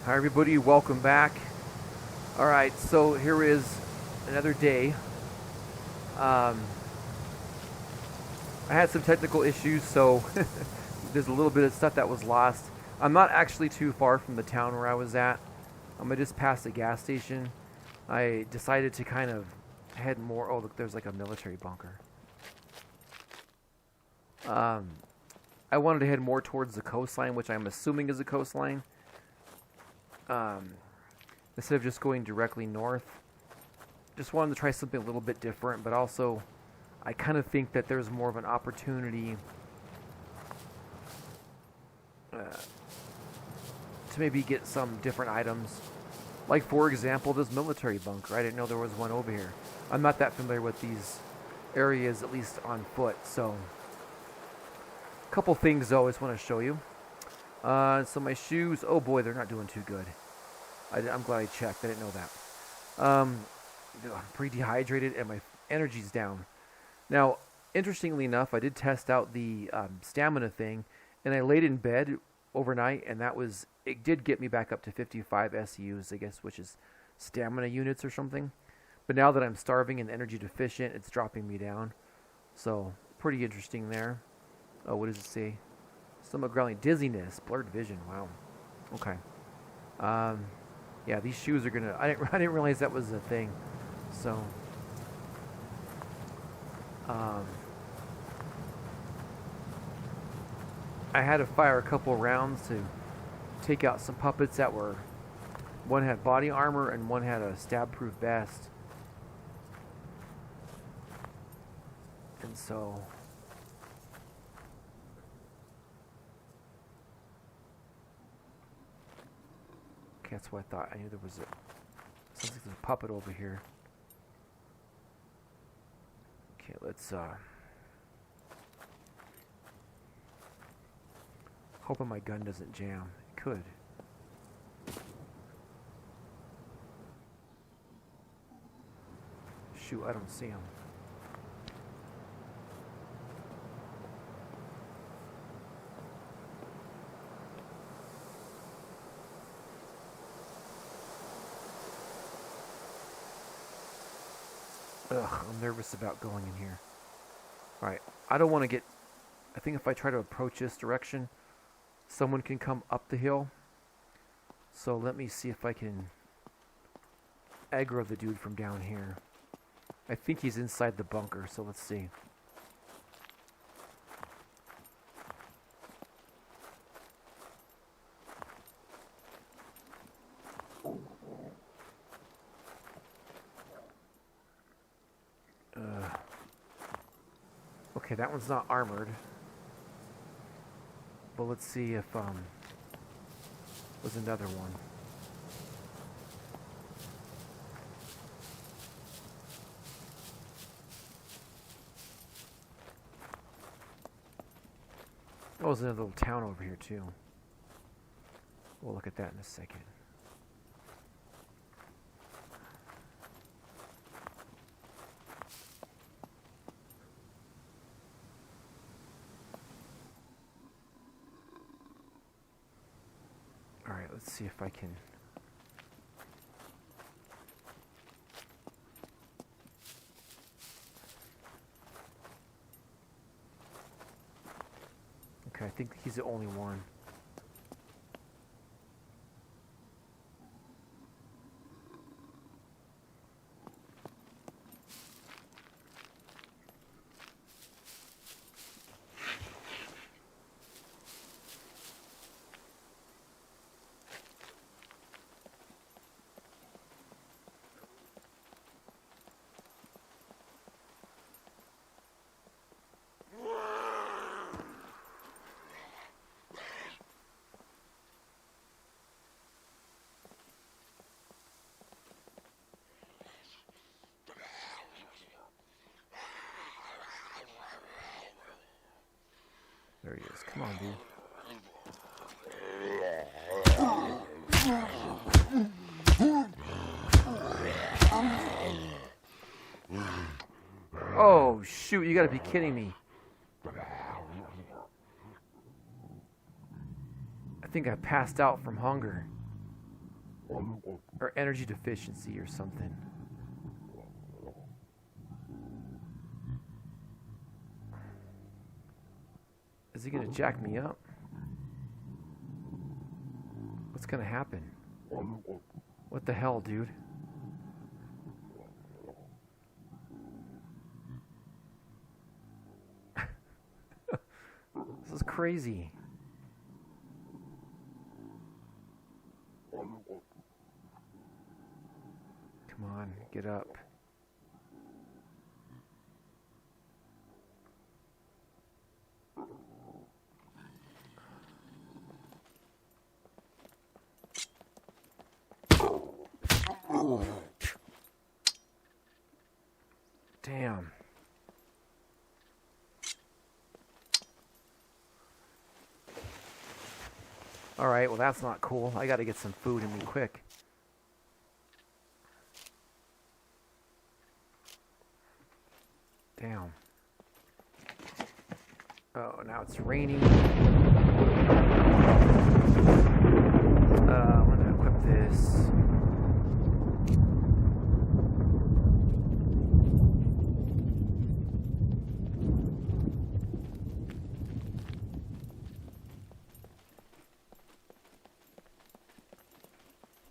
Hi everybody, welcome back. Alright, so here is another day. I had some technical issues, so there's a little bit of stuff that was lost. I'm not actually too far from the town where I was at. I just passed a gas station. I decided to kind of head more. Oh, look, there's like a military bunker. I wanted to head more towards the coastline, which I'm assuming is a coastline. Instead of just going directly north. Just wanted to try something a little bit different, but also I kind of think that there's more of an opportunity to maybe get some different items. Like, for example, this military bunker. I didn't know there was one over here. I'm not that familiar with these areas, at least on foot, so a couple things though I just want to show you. So my shoes, oh boy, they're not doing too good. I'm glad I checked. I didn't know that. I'm pretty dehydrated and my energy's down. Now, interestingly enough, I did test out the stamina thing, and I laid in bed overnight, and it did get me back up to 55 SEUs, I guess, which is stamina units or something. But now that I'm starving and energy deficient, it's dropping me down. So, pretty interesting there. Oh, what does it say? Stomach growling, dizziness, blurred vision. Wow. Okay. Yeah, these shoes are gonna. I didn't realize that was a thing. So. I had to fire a couple rounds to take out some puppets that were. One had body armor and one had a stab-proof vest. And so. Okay, that's what I thought. I knew there was sounds like there's a puppet over here. Okay, let's hoping my gun doesn't jam. It could. Shoot, I don't see him. Ugh, I'm nervous about going in here. Alright, I don't want to get... I think if I try to approach this direction, someone can come up the hill. So let me see if I can aggro the dude from down here. I think he's inside the bunker, so let's see. Okay, that one's not armored. But let's see if was another one. Oh, there's another little town over here too. We'll look at that in a second. Alright, let's see if I can... Okay, I think he's the only one. There he is. Come on, dude. Oh, shoot. You gotta be kidding me. I think I passed out from hunger. Or energy deficiency or something. Is he gonna jack me up? What's gonna happen? What the hell, dude? This is crazy. Come on, get up. Damn. Alright, well that's not cool. I gotta get some food in me quick. Damn. Oh, now it's raining. I'm gonna equip this.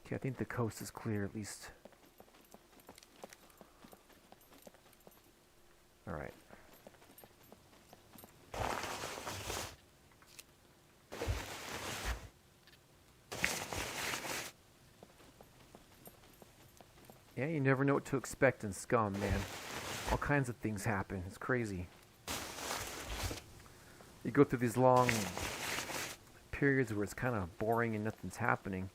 Okay, I think the coast is clear at least. Alright. Yeah, you never know what to expect in Scum, man. All kinds of things happen. It's crazy. You go through these long periods where it's kind of boring and nothing's happening.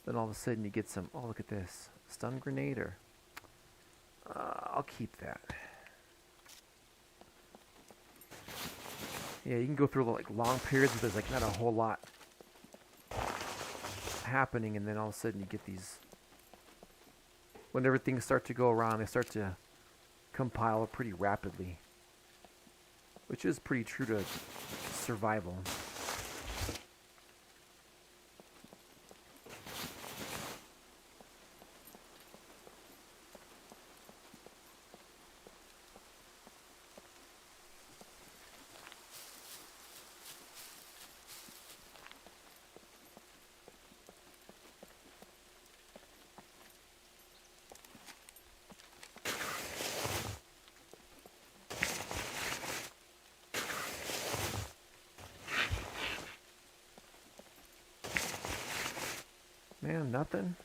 Then all of a sudden you get some, oh look at this, stun grenade, or I'll keep that. Yeah, you can go through like long periods where there's like not a whole lot happening, and then all of a sudden you get these, whenever things start to go around, they start to compile pretty rapidly, which is pretty true to survival. Man, nothing.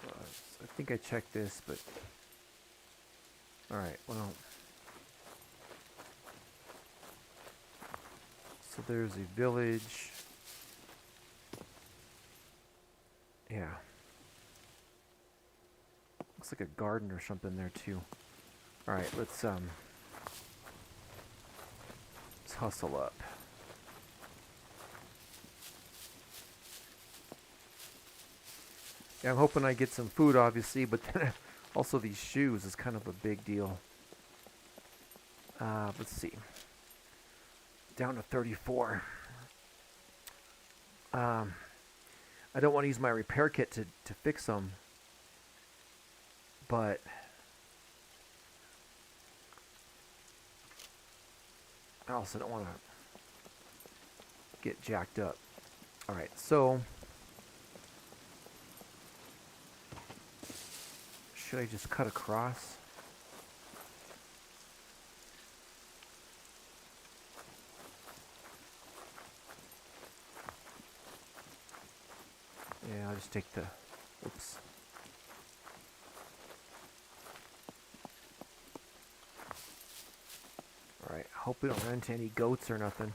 I think I checked this, but alright, well. So there's a village. Yeah. Looks like a garden or something there too. Alright, let's hustle up. Yeah, I'm hoping I get some food, obviously, but then also these shoes is kind of a big deal. Let's see. Down to 34. I don't want to use my repair kit to fix them, but I also don't want to get jacked up. Alright, so should I just cut across? Yeah, I'll just take the, oops. Alright, hope we don't run into any goats or nothing.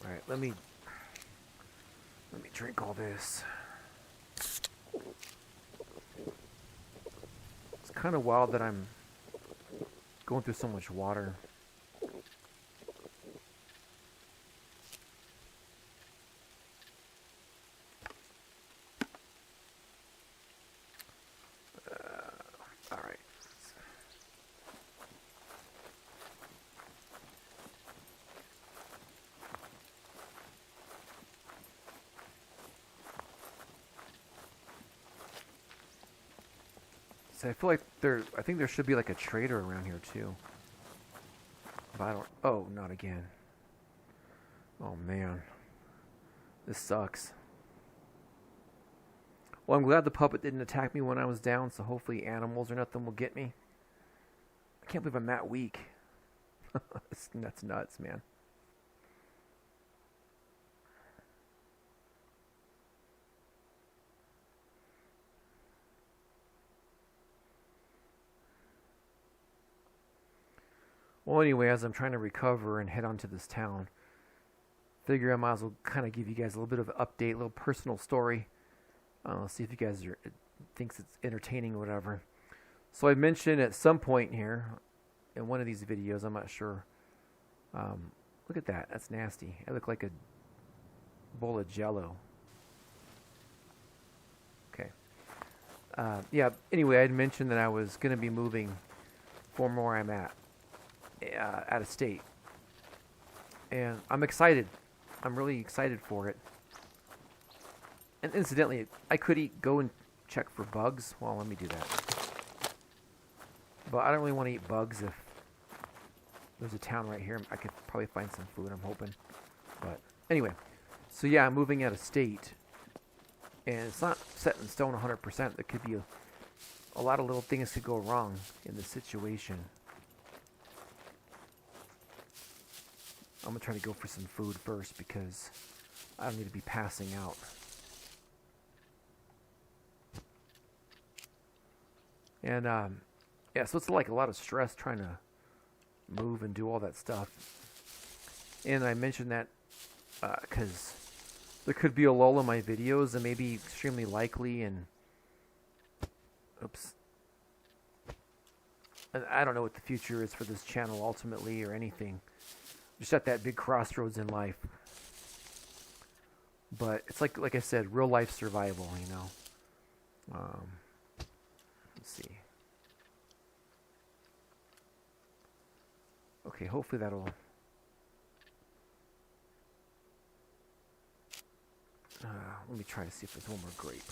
Alright, let me drink all this. It's kind of wild that I'm going through so much water. All right. So I feel like I think there should be like a trader around here too. But I don't, oh, not again. Oh man. This sucks. Well, I'm glad the puppet didn't attack me when I was down, so hopefully animals or nothing will get me. I can't believe I'm that weak. That's nuts, man. Well, anyway, as I'm trying to recover and head on to this town, figure I might as well kind of give you guys a little bit of an update, a little personal story. See if you guys thinks it's entertaining or whatever. So I mentioned at some point here in one of these videos, I'm not sure. Look at that. That's nasty. I look like a bowl of Jello. Okay. Yeah. Anyway, I had mentioned that I was going to be moving from where I'm at out of state, and I'm excited. I'm really excited for it. And incidentally, I could go and check for bugs. Well, let me do that. But I don't really want to eat bugs. If there's a town right here, I could probably find some food, I'm hoping. But anyway, so yeah, I'm moving out of state. And it's not set in stone 100%. There could be a lot of little things could go wrong in this situation. I'm going to try to go for some food first because I don't need to be passing out. And, yeah, so it's like a lot of stress trying to move and do all that stuff. And I mentioned that because there could be a lull in my videos, and maybe extremely likely, and oops. And I don't know what the future is for this channel ultimately or anything. Just at that big crossroads in life. But it's like I said, real life survival, you know. Let's see. Okay, hopefully that'll... let me try to see if there's one more grape.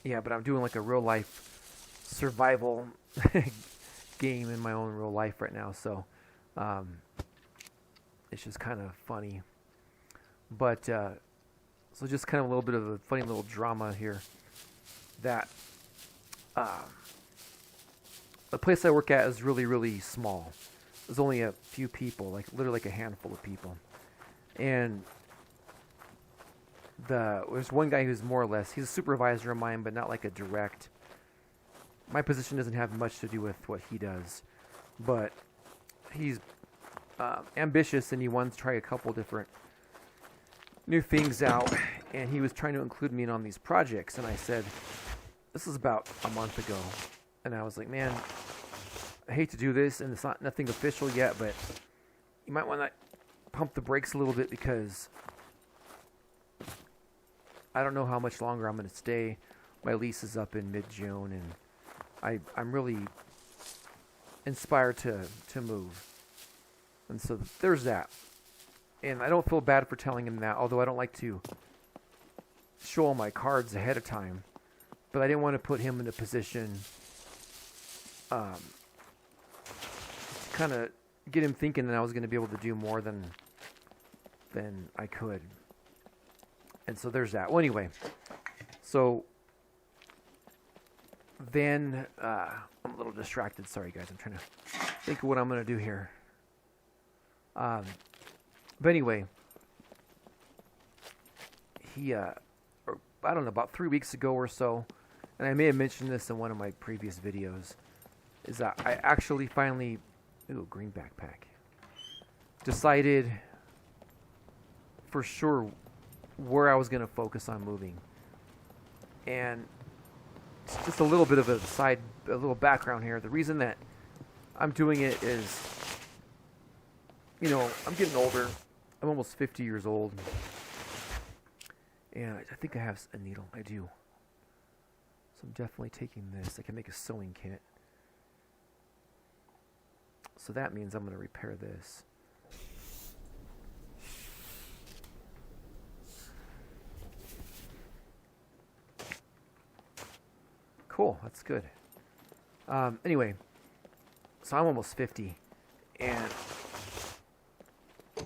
Yeah, but I'm doing like a real life survival game in my own real life right now, so it's just kind of funny. But so just kind of a little bit of a funny little drama here. That the place I work at is really, really small. There's only a few people, like literally like a handful of people, and there's one guy who's more or less, he's a supervisor of mine, but not like a direct. My position doesn't have much to do with what he does, but he's ambitious and he wants to try a couple different new things out, and he was trying to include me in on these projects, and I said, this is about a month ago, and I was like, man, I hate to do this, and it's not nothing official yet, but you might want to pump the brakes a little bit because I don't know how much longer I'm going to stay. My lease is up in mid-June, and I'm really inspired to move. And so there's that. And I don't feel bad for telling him that, although I don't like to show all my cards ahead of time. But I didn't want to put him in a position to kind of get him thinking that I was going to be able to do more than I could. And so there's that. Well, anyway, so then I'm a little distracted. Sorry, guys. I'm trying to think of what I'm going to do here. But anyway, he, I don't know, about 3 weeks ago or so, and I may have mentioned this in one of my previous videos, is that I actually finally, ooh, green backpack, decided for sure where I was going to focus on moving. And just a little bit of a little background here. The reason that I'm doing it is, you know, I'm getting older. I'm almost 50 years old. And I think I have a needle. I do. So I'm definitely taking this. I can make a sewing kit. So that means I'm going to repair this. Cool. That's good. Anyway, so I'm almost 50. And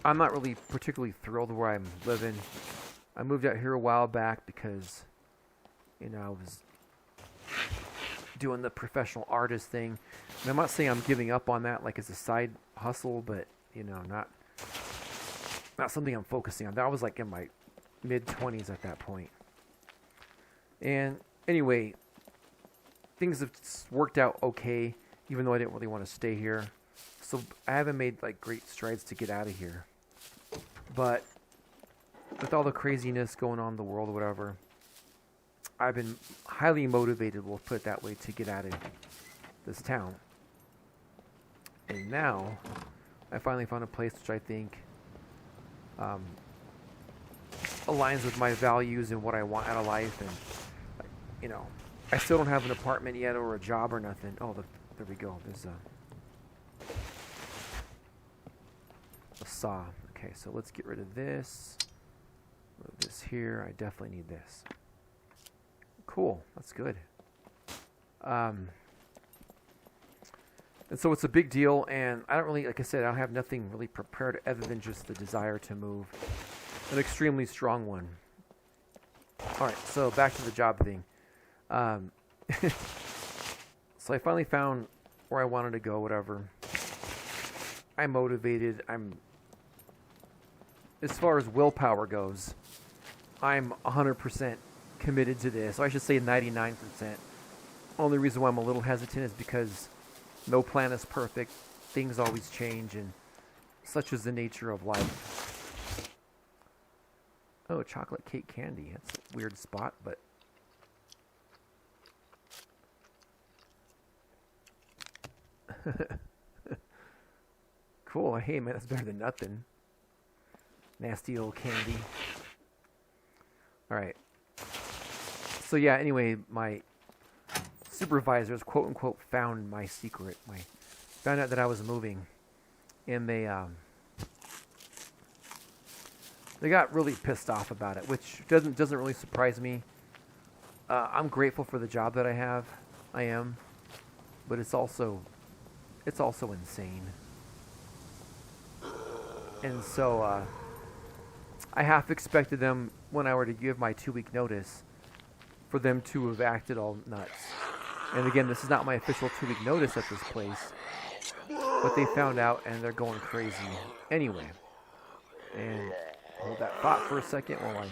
I'm not really particularly thrilled where I'm living. I moved out here a while back because, you know, I was doing the professional artist thing. And I'm not saying I'm giving up on that like as a side hustle, but, you know, not something I'm focusing on. That was like in my mid-20s at that point. And anyway, things have worked out okay, even though I didn't really want to stay here. So I haven't made like great strides to get out of here. But with all the craziness going on in the world or whatever, I've been highly motivated, we'll put it that way, to get out of this town. And now I finally found a place which I think aligns with my values and what I want out of life. And, you know, I still don't have an apartment yet or a job or nothing. Oh, look, there we go. There's a saw. Okay, so let's get rid of this. Move this here. I definitely need this. Cool. That's good. And so it's a big deal, and I don't really, like I said, I don't have nothing really prepared other than just the desire to move. An extremely strong one. Alright, so back to the job thing. So I finally found where I wanted to go, whatever. I'm motivated. As far as willpower goes, I'm 100% committed to this. So I should say 99%. Only reason why I'm a little hesitant is because no plan is perfect. Things always change, and such is the nature of life. Oh, chocolate cake candy. That's a weird spot, but... Cool. Hey, man, that's better than nothing. Nasty old candy. Alright. So, yeah, anyway, my supervisors, quote-unquote, found my secret. Found out that I was moving. And they got really pissed off about it, which doesn't really surprise me. I'm grateful for the job that I have. I am. But it's also insane. And so I half expected them, when I were to give my 2-week notice, for them to have acted all nuts. And again, this is not my official 2-week notice at this place, but they found out and they're going crazy anyway. And hold that thought for a second while I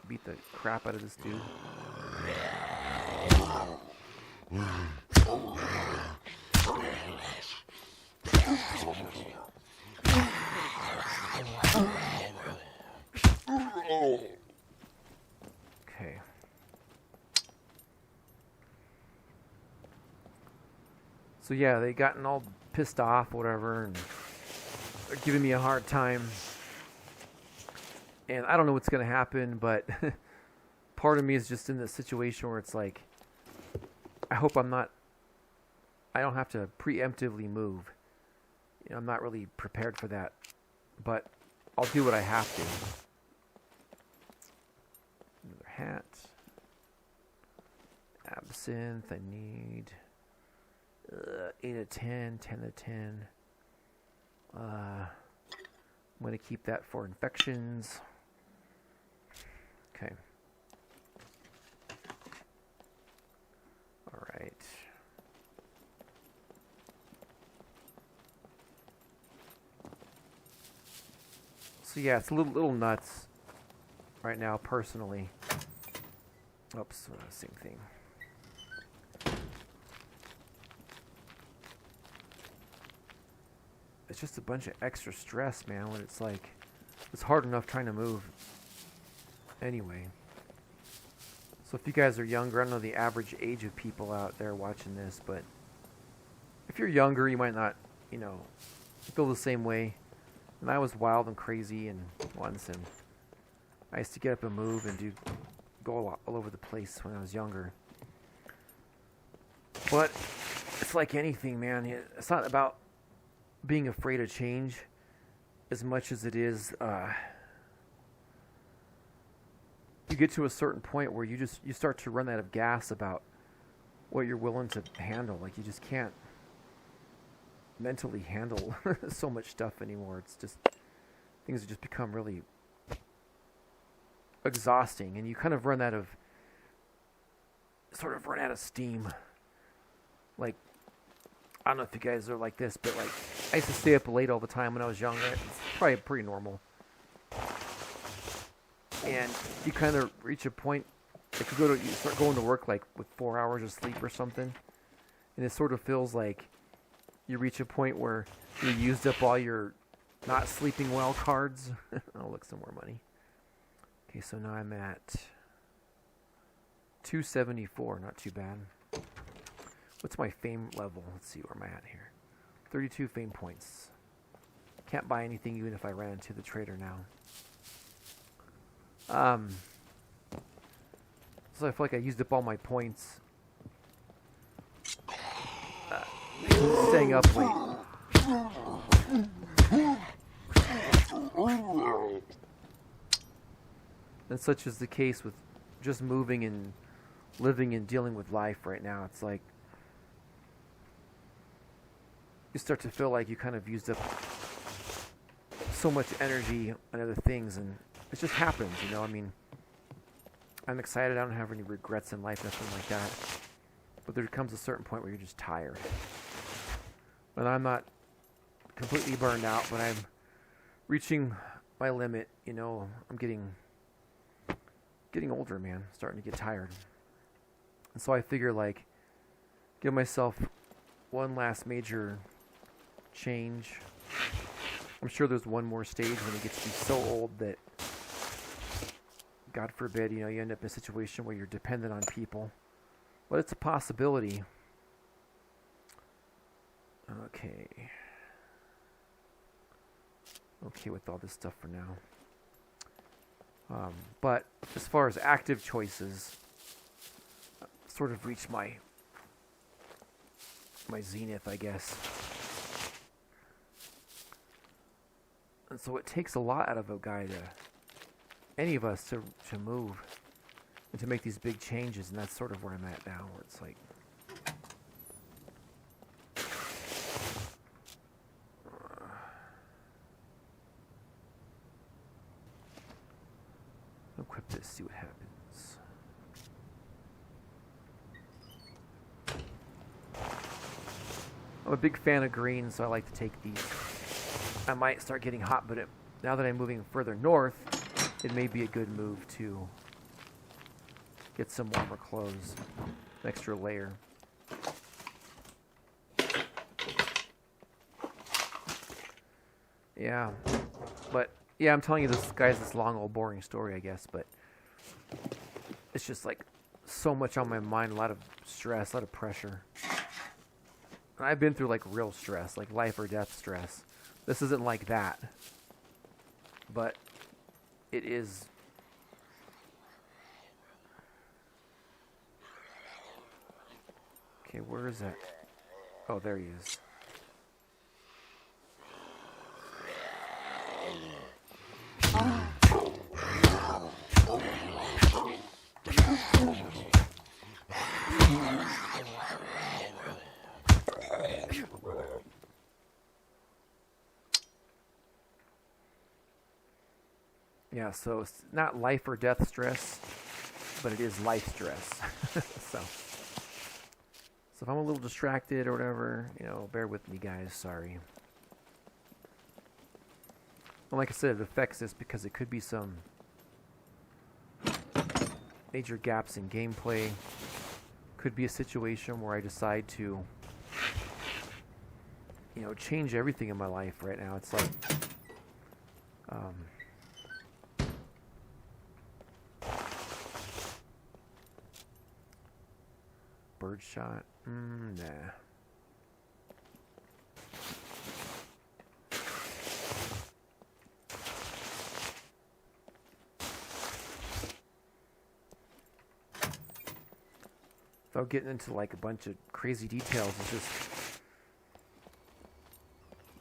beat the crap out of this dude. Okay. So yeah, they gotten all pissed off, whatever, and they're giving me a hard time. And I don't know what's gonna happen, but part of me is just in this situation where it's like, I hope I don't have to preemptively move. You know, I'm not really prepared for that, but I'll do what I have to. Another hat. Absinthe, I need 8 of 10, 10 of 10. I'm going to keep that for infections. Okay. All right. So yeah, it's a little nuts right now, personally. Oops, same thing. it's just a bunch of extra stress, man, when it's like, it's hard enough trying to move. Anyway. So if you guys are younger, I don't know the average age of people out there watching this, but if you're younger, you might not, you know, feel the same way. And I was wild and crazy and once, and I used to get up and move and go all over the place when I was younger. But it's like anything, man. It's not about being afraid of change as much as it is you get to a certain point where you start to run out of gas about what you're willing to handle. Like, you just can't mentally handle so much stuff anymore. It's just, things have just become really exhausting, and you kind of run out of steam. Like, I don't know if you guys are like this, but like, I used to stay up late all the time when I was younger. It's probably pretty normal. And you kind of reach a point, like you start going to work like with 4 hours of sleep or something, and it sort of feels like you reach a point where you used up all your not sleeping well cards. I'll look some more money. Okay, so now I'm at 274, not too bad. What's my fame level? Let's see, where am I at here? 32 fame points. Can't buy anything even if I ran into the trader now. So I feel like I used up all my points staying up late. And such is the case with just moving and living and dealing with life right now. It's like you start to feel like you kind of used up so much energy on other things, and it just happens, you know. I mean, I'm excited. I don't have any regrets in life, nothing like that. But there comes a certain point where you're just tired. And I'm not completely burned out, but I'm reaching my limit. You know, I'm getting older, man. Starting to get tired. And so I figure, like, give myself one last major change. I'm sure there's one more stage when it gets to be so old that, God forbid, you know, you end up in a situation where you're dependent on people. But it's a possibility. Okay. Okay with all this stuff for now. But as far as active choices, sort of reached my zenith, I guess. And so it takes a lot out of a guy any of us to move and to make these big changes, and that's sort of where I'm at now, where it's like equip this, see what happens. I'm a big fan of green, so I like to take these. I might start getting hot, but now that I'm moving further north, it may be a good move to get some warmer clothes, an extra layer. Yeah, but yeah, I'm telling you this, guys, this long old boring story, I guess, but it's just like so much on my mind, a lot of stress, a lot of pressure. And I've been through like real stress, like life or death stress. This isn't like that, but it is. Okay, where is that? Oh, there he is. Yeah, so it's not life or death stress, but it is life stress. So if I'm a little distracted or whatever, you know, bear with me, guys. Sorry. Well, like I said, it affects this because it could be some major gaps in gameplay. Could be a situation where I decide to change everything in my life right now. It's like, birdshot. Nah. Without getting into like a bunch of crazy details, it's just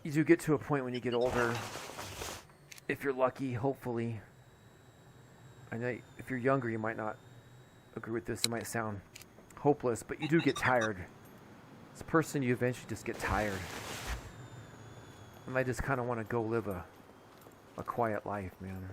you do get to a point when you get older, if you're lucky, hopefully. I know if you're younger, you might not agree with this. It might sound hopeless, but you do get tired. As a person, you eventually just get tired. And I just kind of want to go live a quiet life, man.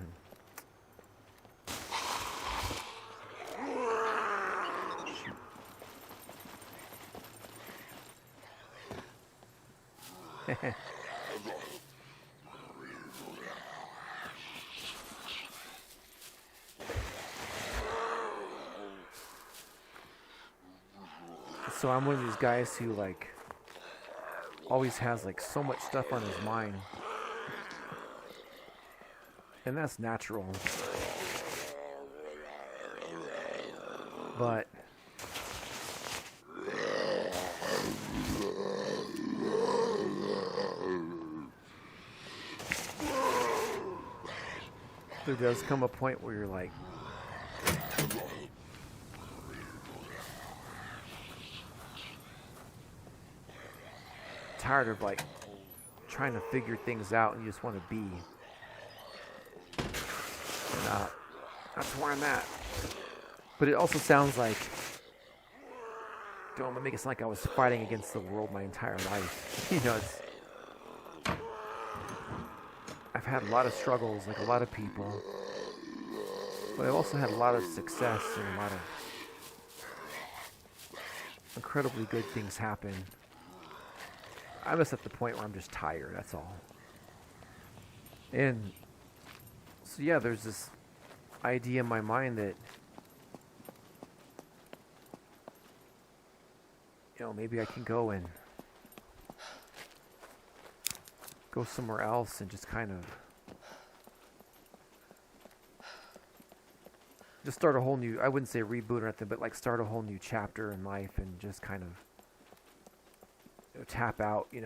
So I'm one of these guys who like always has like so much stuff on his mind, and that's natural, but there does come a point where you're like, tired of like trying to figure things out, and you just want to be. And that's where I'm at. But it also sounds like, don't want to make it sound like I was fighting against the world my entire life. It's I've had a lot of struggles, like a lot of people, but I've also had a lot of success and a lot of incredibly good things happen. I'm just at the point where I'm just tired, that's all. And so yeah, there's this idea in my mind that maybe I can go somewhere else and just kind of just start a whole new, I wouldn't say reboot or anything, but like start a whole new chapter in life and just kind of tap out, in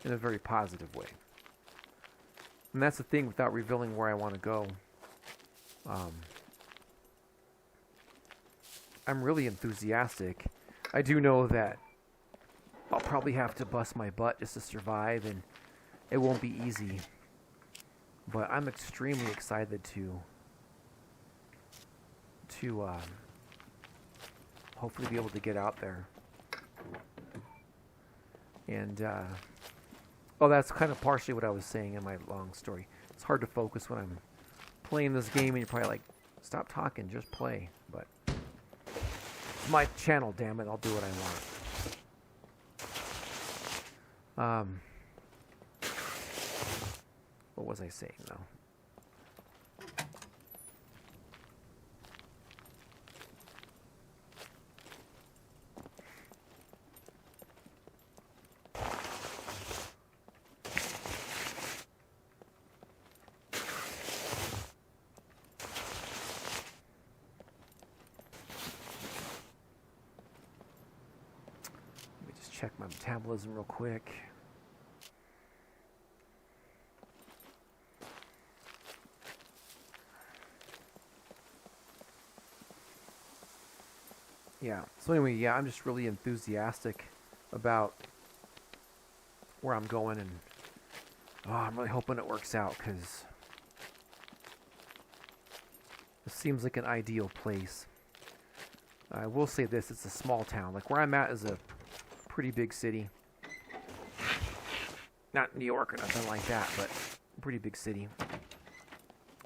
a very positive way. And that's the thing, without revealing where I want to go. I'm really enthusiastic. I do know that I'll probably have to bust my butt just to survive, and it won't be easy. But I'm extremely excited to hopefully be able to get out there. And that's kind of partially what I was saying in my long story. It's hard to focus when I'm playing this game, and you're probably like, stop talking, just play. But it's my channel, damn it, I'll do what I want. What was I saying, though? Let me just check my metabolism real quick. Yeah, so anyway, I'm just really enthusiastic about where I'm going, and I'm really hoping it works out, because it seems like an ideal place. I will say this, it's a small town. Like, where I'm at is a pretty big city. Not New York or nothing like that, but a pretty big city.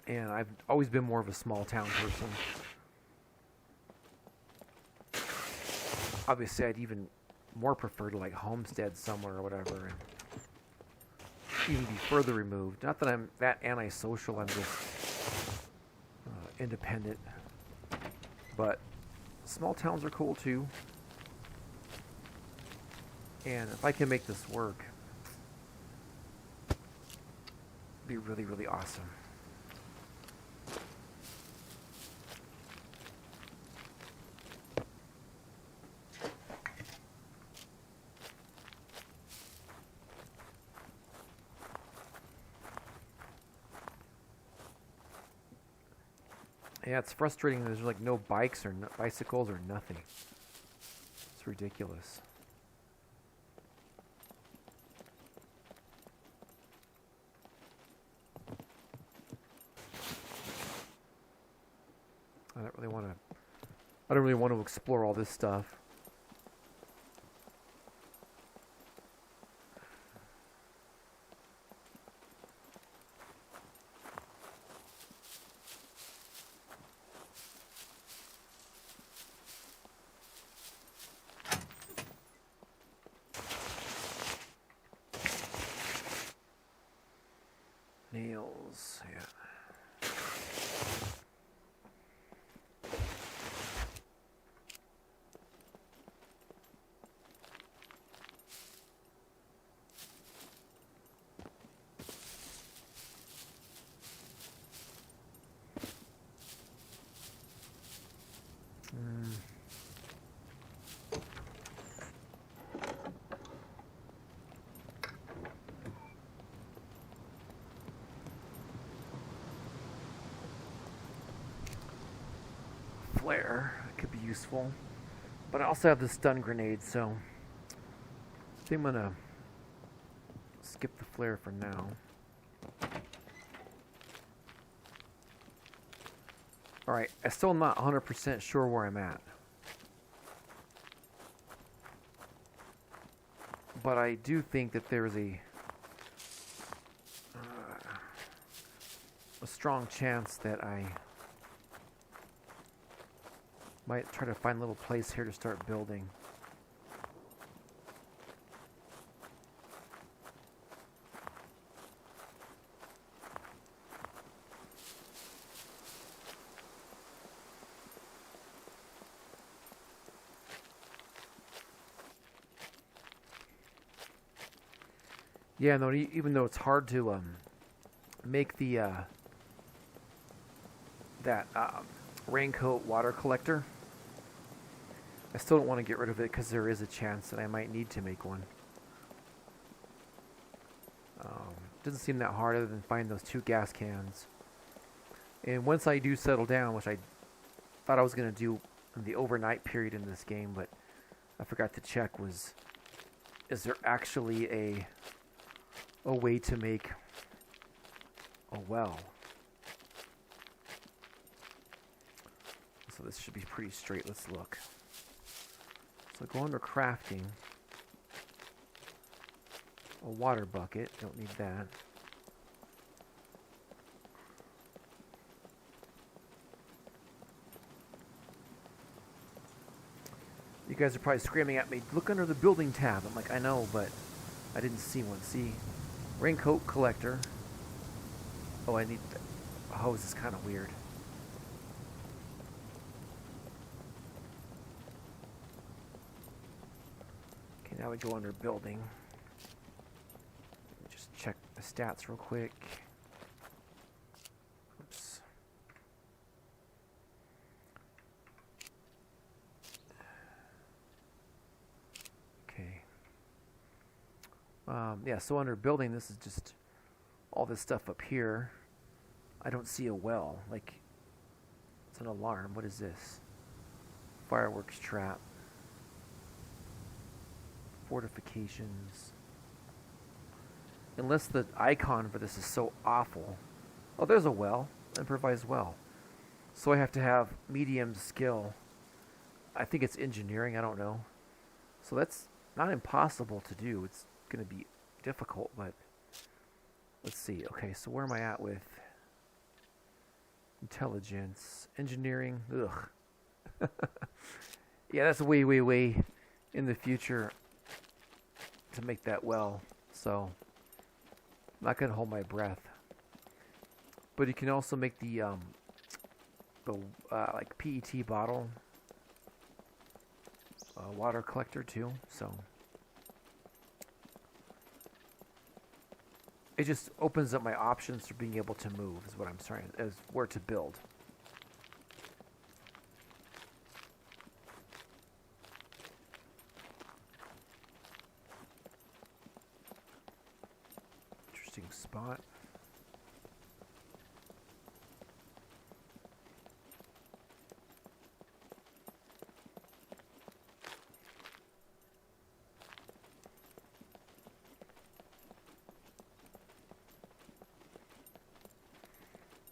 And I've always been more of a small town person. Obviously, I'd even more prefer to like homestead somewhere or whatever, and even be further removed. Not that I'm that antisocial, I'm just independent. But small towns are cool too. And if I can make this work, it'd be really, really awesome. Yeah, it's frustrating. There's like no bikes or bicycles or nothing. It's ridiculous. I don't really want to explore all this stuff. Nails, yeah. Flare could be useful, but I also have the stun grenade, so I think I'm gonna skip the flare for now. Alright, I'm still not 100% sure where I'm at, but I do think that there's a strong chance that I might try to find a little place here to start building. Yeah, no, even though it's hard to make the that raincoat water collector, I still don't want to get rid of it because there is a chance that I might need to make one. Doesn't seem that hard other than find those 2 gas cans. And once I do settle down, which I thought I was going to do in the overnight period in this game, but I forgot to check, is there actually a way to make a well? So this should be pretty straight. Let's look. So go under crafting. A water bucket. Don't need that. You guys are probably screaming at me, look under the building tab. I'm like, I know, but I didn't see one. See, raincoat collector. Oh, I need the hose is kind of weird. Okay, now we go under building. Just check the stats real quick. Oops. Okay. Yeah, so under building, this is just all this stuff up here. I don't see a well. Like, it's an alarm. What is this? Fireworks trap. Fortifications. Unless the icon for this is so awful. Oh, there's a well. Improvised well. So I have to have medium skill. I think it's engineering. I don't know. So that's not impossible to do. It's going to be difficult, but let's see. Okay, so where am I at with intelligence, engineering? Ugh. Yeah, that's way, way, way in the future to make that well. So I'm not gonna hold my breath. But you can also make the like PET bottle water collector too. So it just opens up my options for being able to move. Is what I'm trying, as where to build. Interesting spot.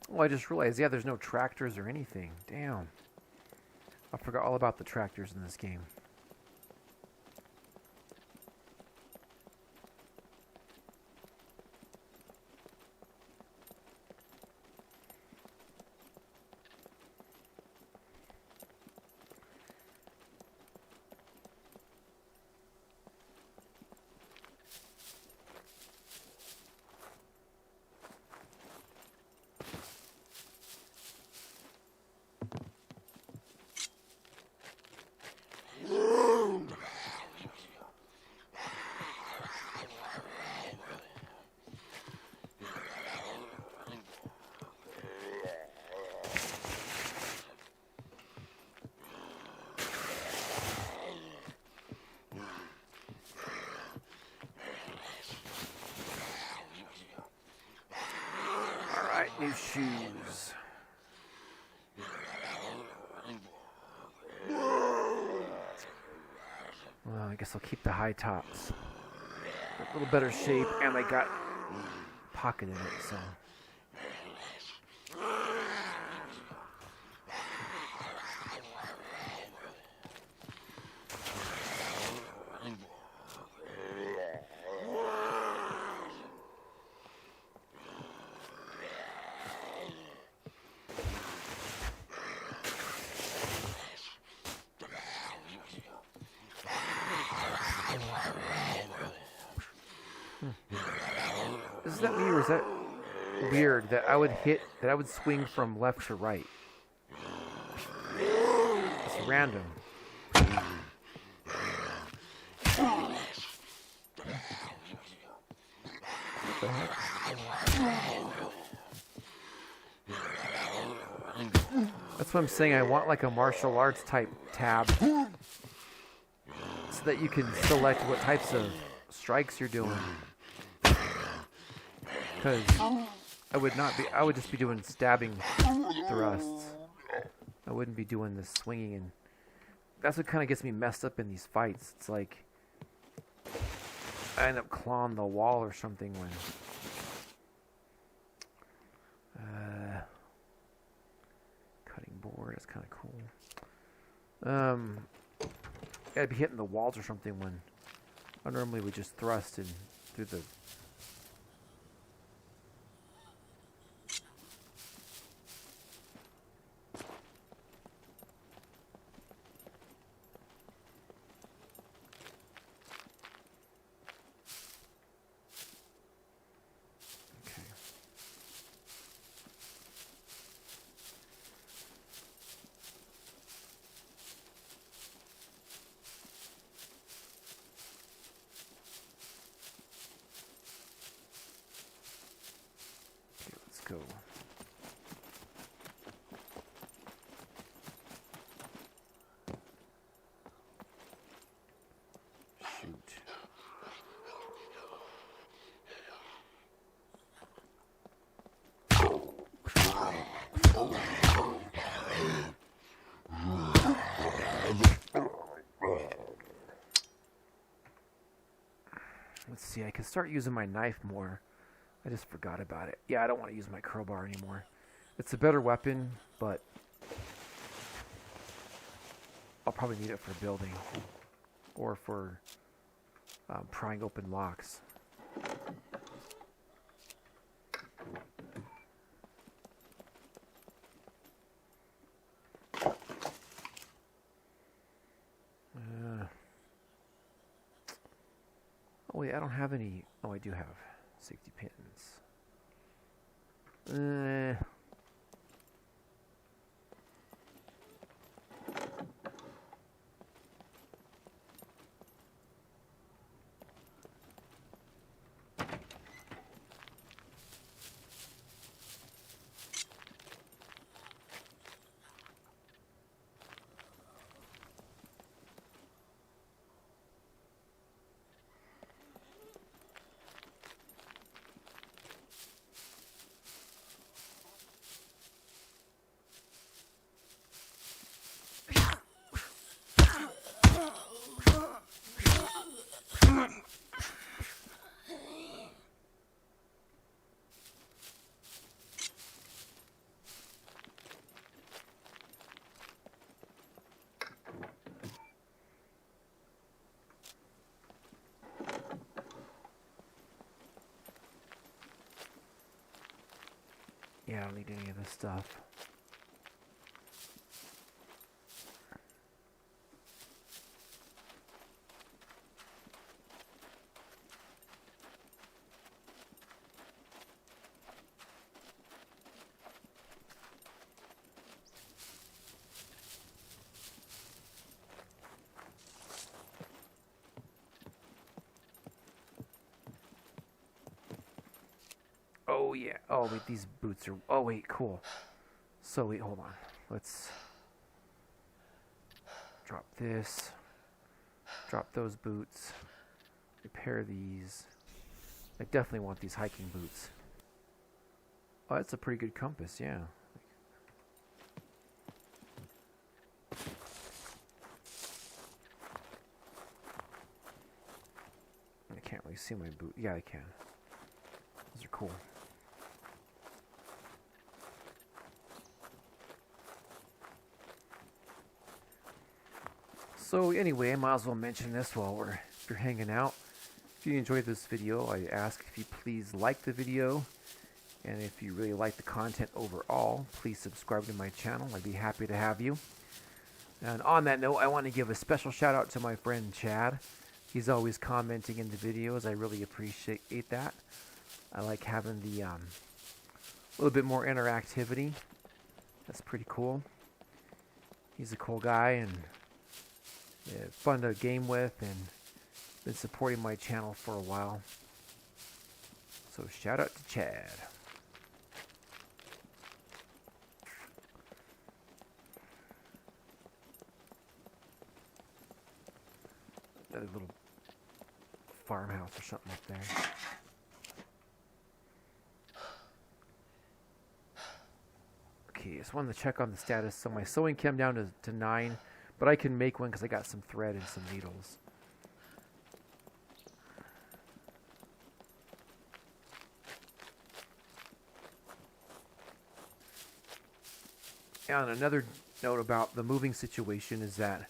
Well, I just realized, yeah, there's no tractors or anything. Damn. I forgot all about the tractors in this game. New shoes. Well, I guess I'll keep the high tops. A little better shape, and they got pocket in it, so. Is that me, or is that weird that I would swing from left to right? It's random. What the heck? That's what I'm saying. I want like a martial arts type tab so that you can select what types of strikes you're doing. Because I would just be doing stabbing thrusts. I wouldn't be doing this swinging, and that's what kind of gets me messed up in these fights. It's like I end up clawing the wall or something when cutting board. That's kind of cool. I'd be hitting the walls or something when I normally would just thrust in through the. Go. Shoot. Let's see, I can start using my knife more. I just forgot about it. Yeah, I don't want to use my crowbar anymore. It's a better weapon, but I'll probably need it for building or for prying open locks. Oh wait, I don't have any. Oh, I do have safety pins. Yeah, I don't need any of this stuff. Oh yeah. Oh wait, these boots are. Oh wait, cool. So wait, hold on. Let's drop this. Drop those boots. Repair these. I definitely want these hiking boots. Oh, that's a pretty good compass, yeah. I can't really see my boot. Yeah, I can. Those are cool. So anyway, I might as well mention this while if you're hanging out. If you enjoyed this video, I ask if you please like the video. And if you really like the content overall, please subscribe to my channel. I'd be happy to have you. And on that note, I want to give a special shout out to my friend Chad. He's always commenting in the videos. I really appreciate that. I like having the little bit more interactivity. That's pretty cool. He's a cool guy and fun to game with, and been supporting my channel for a while. So shout out to Chad. Another little farmhouse or something up there. Okay, just wanted to check on the status. So my sewing came down to 9, but I can make one because I got some thread and some needles. And another note about the moving situation is that,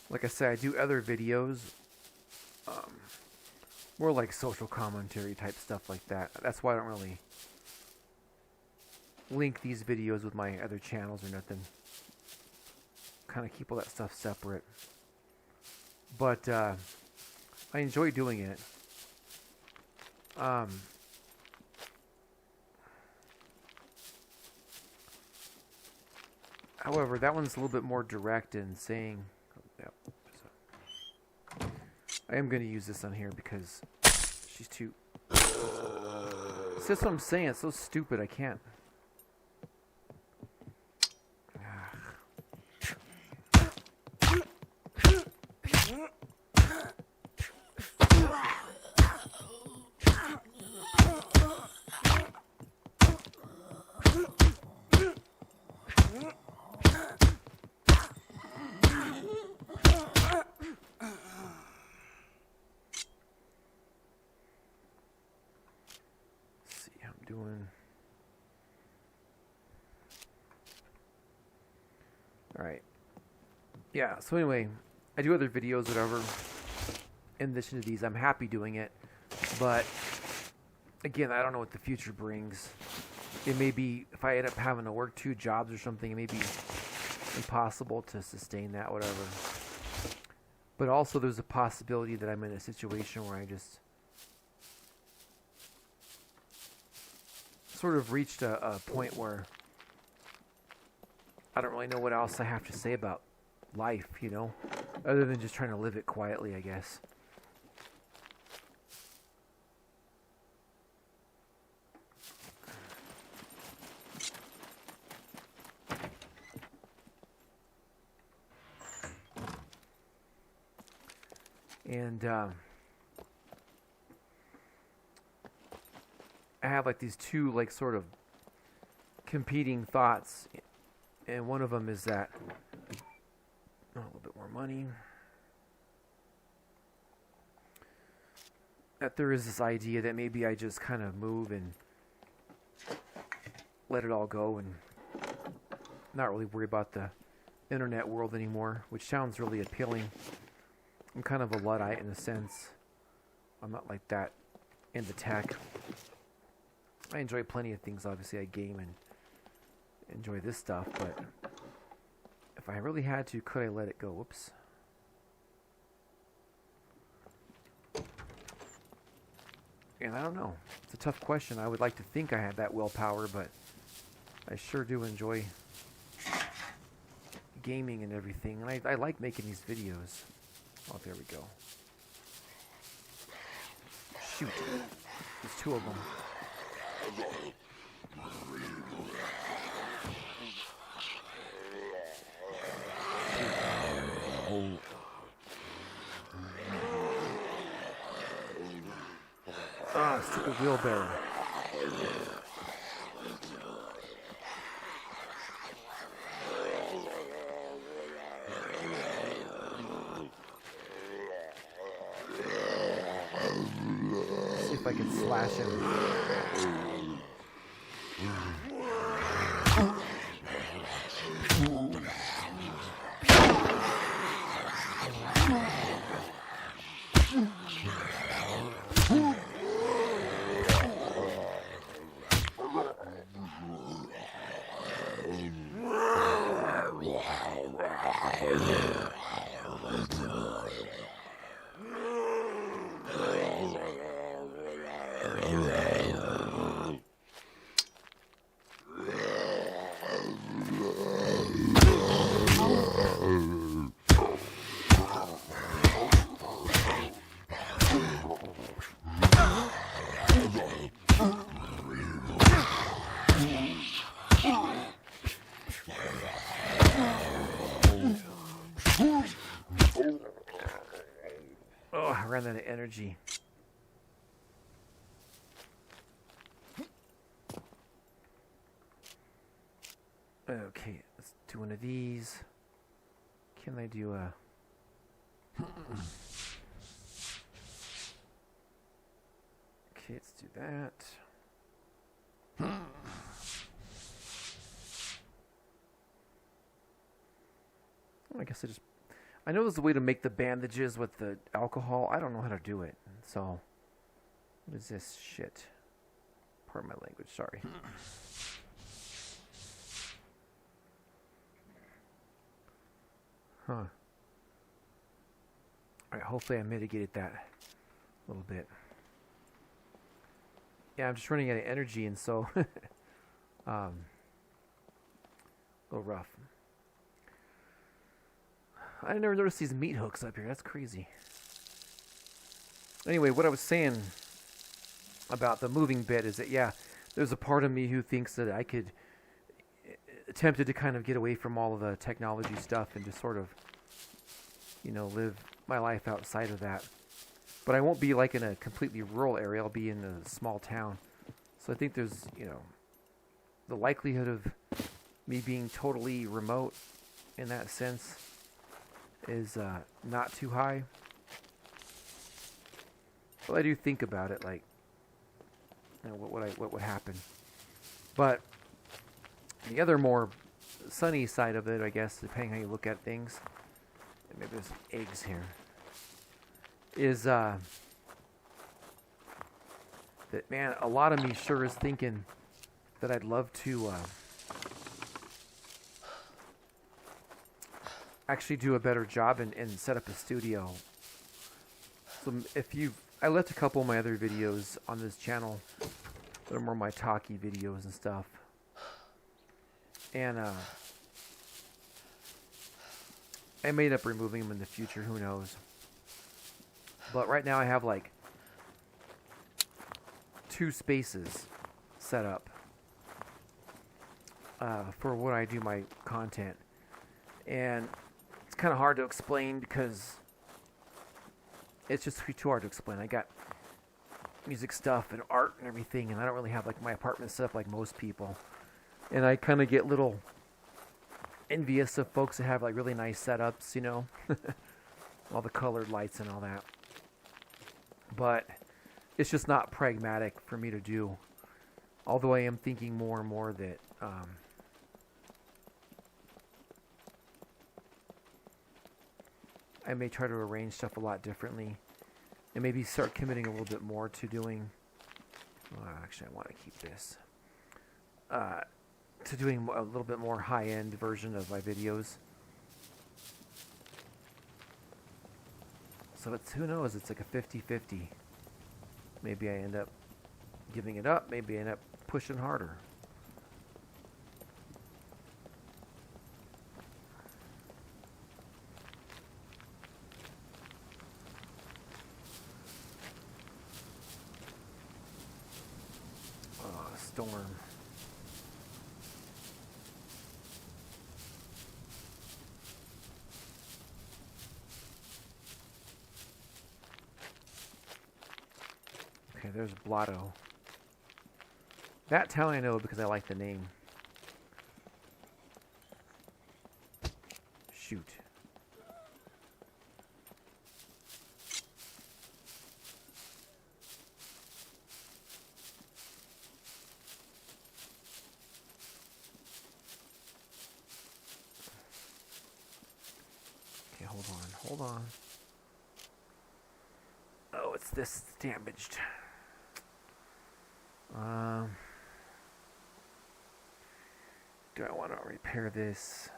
like I said, I do other videos, more like social commentary type stuff like that. That's why I don't really link these videos with my other channels or nothing. Kind of keep all that stuff separate. But I enjoy doing it. However, that one's a little bit more direct in saying... Yep. So, I am going to use this on here because she's too... It's just what I'm saying. It's so stupid. I can't... doing. Alright. Yeah, so anyway, I do other videos, whatever. In addition to these, I'm happy doing it. But, again, I don't know what the future brings. It may be, if I end up having to work 2 jobs or something, it may be impossible to sustain that, whatever. But also there's a possibility that I'm in a situation where I just sort of reached a point where I don't really know what else I have to say about life, you know, other than just trying to live it quietly, I guess. And I have like these 2 like sort of competing thoughts, and one of them is that a little bit more money, that there is this idea that maybe I just kind of move and let it all go and not really worry about the internet world anymore, which sounds really appealing. I'm kind of a Luddite in a sense. I'm not like that into tech. I enjoy plenty of things. Obviously, I game and enjoy this stuff, but if I really had to, could I let it go? Whoops. And I don't know. It's a tough question. I would like to think I had that willpower, but I sure do enjoy gaming and everything. And I like making these videos. Oh, there we go. Shoot. There's two of them. Ah, stupid wheelbarrow. See if I can slash him. Oh, I ran out of energy. Okay, let's do one of these. Can I do a... Okay, let's do that. I guess I know there's a way to make the bandages with the alcohol. I don't know how to do it. So, what is this shit? Pardon my language, sorry. Huh. Alright, hopefully I mitigated that a little bit. Yeah, I'm just running out of energy, and so a little rough. I never noticed these meat hooks up here. That's crazy. Anyway, what I was saying about the moving bit is that, yeah, there's a part of me who thinks that I could attempted to kind of get away from all of the technology stuff and just sort of, you know, live my life outside of that. But I won't be like in a completely rural area. I'll be in a small town. So I think there's, you know, the likelihood of me being totally remote in that sense is not too high. Well, I do think about it, like, you know, what would happen. But the other more sunny side of it, I guess, depending how you look at things, and maybe there's some eggs here, is that, man, a lot of me sure is thinking that I'd love to actually do a better job and set up a studio. So I left a couple of my other videos on this channel that are more my talky videos and stuff. And I may end up removing them in the future, who knows. But right now I have like 2 spaces set up for what I do my content. And it's kind of hard to explain because it's just too hard to explain. I got music stuff and art and everything, and I don't really have like my apartment set up like most people. And I kind of get little envious of folks that have like really nice setups, you know, all the colored lights and all that. But it's just not pragmatic for me to do. Although I am thinking more and more that I may try to arrange stuff a lot differently and maybe start committing a little bit more to doing Actually, I want to keep this. To doing a little bit more high-end version of my videos. So it's, who knows, it's like a 50-50. Maybe I end up giving it up, maybe I end up pushing harder. Storm. Okay, there's Blotto. That town I know because I like the name. Shoot. Okay, hold on. Oh, it's this damaged. Do I want to repair this?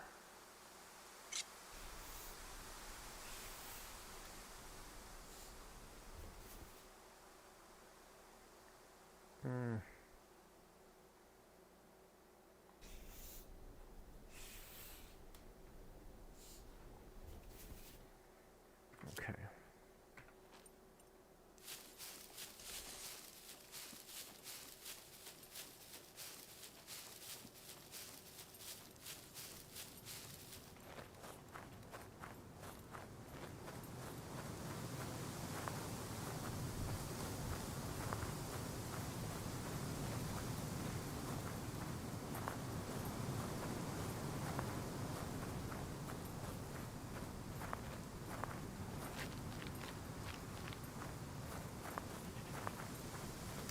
Okay.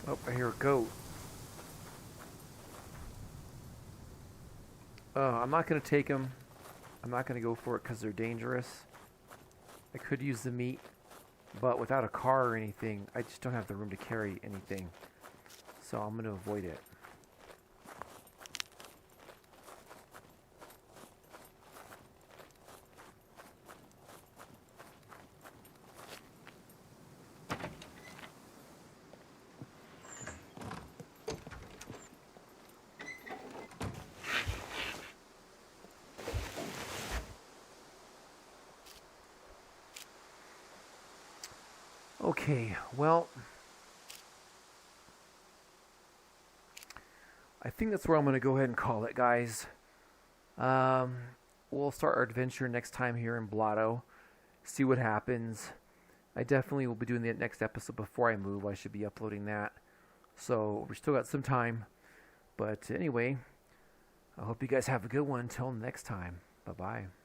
Oh, I hear a goat. I'm not going to take them. I'm not going to go for it because they're dangerous. I could use the meat, but without a car or anything, I just don't have the room to carry anything. So I'm going to avoid it. Okay, well, I think that's where I'm going to go ahead and call it, guys. We'll start our adventure next time here in Blotto. See what happens. I definitely will be doing the next episode before I move. I should be uploading that. So we still got some time. But anyway, I hope you guys have a good one. Until next time. Bye-bye.